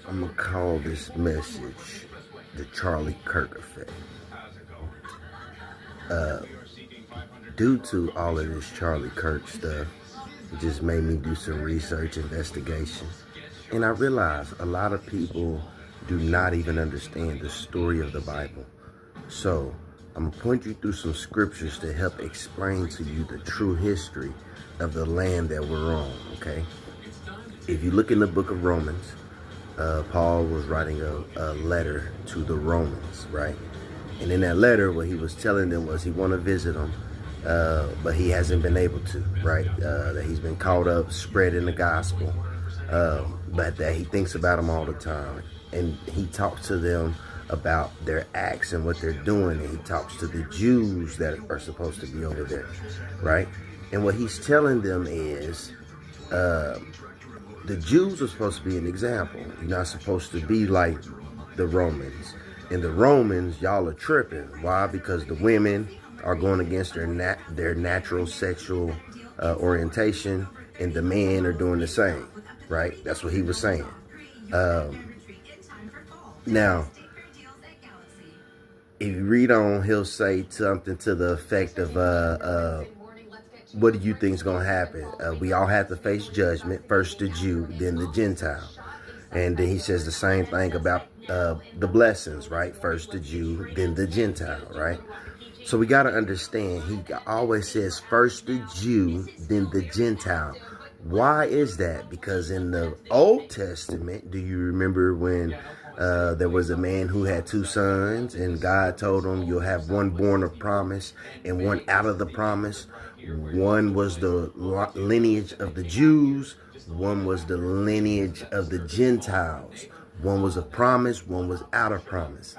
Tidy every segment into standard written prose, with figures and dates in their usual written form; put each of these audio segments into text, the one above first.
I'm gonna call this message the Charlie Kirk effect. Due to all of this Charlie Kirk stuff, it just made me do some research, investigation, and I realized a lot of people do not even understand the story of the Bible. So I'm gonna point you through some scriptures to help explain to you the true history of the land that we're on. Okay, if you look in the book of Romans, Paul was writing a letter to the Romans, right? And in that letter, what he was telling them was he want to visit them, but he hasn't been able to, right? That he's been caught up spreading the gospel, but that he thinks about them all the time. And he talks to them about their acts and what they're doing. And he talks to the Jews that are supposed to be over there, right? And what he's telling them is, the Jews are supposed to be an example. You're not supposed to be like the Romans. And the Romans, y'all are tripping. Why? Because the women are going against their natural sexual orientation, and the men are doing the same, right? That's what he was saying. Now, if you read on, he'll say something to the effect of, what do you think is going to happen? We all have to face judgment, first the Jew, then the Gentile. And then he says the same thing about the blessings, right? First the Jew, then the Gentile, right? So we got to understand, he always says first the Jew, then the Gentile. Why is that? Because in the Old Testament, do you remember when there was a man who had two sons, and God told him, you'll have one born of promise and one out of the promise. One was the lineage of the Jews. One was the lineage of the Gentiles. One was of promise. One was out of promise.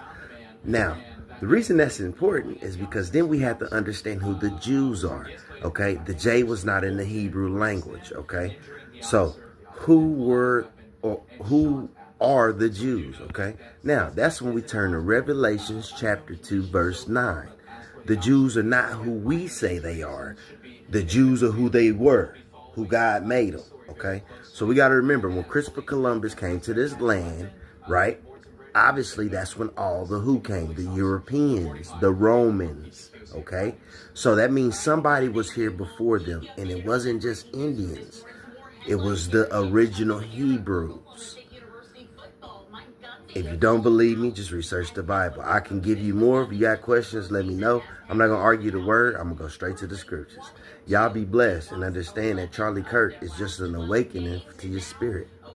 Now, the reason that's important is because then we have to understand who the Jews are. Okay, the J was not in the Hebrew language. Okay, so who are the Jews? Okay, now that's when we turn to Revelations chapter 2 verse 9. The Jews are not who we say they are. The Jews are who they were, who God made them. Okay, so we got to remember, when Christopher Columbus came to this land, right? Obviously, that's when all the who came, the Europeans, the Romans. Okay, so that means somebody was here before them, and it wasn't just Indians. It was the original Hebrews. If you don't believe me, just research the Bible. I can give you more. If you got questions, let me know. I'm not going to argue the word. I'm going to go straight to the scriptures. Y'all be blessed and understand that Charlie Kirk is just an awakening to your spirit.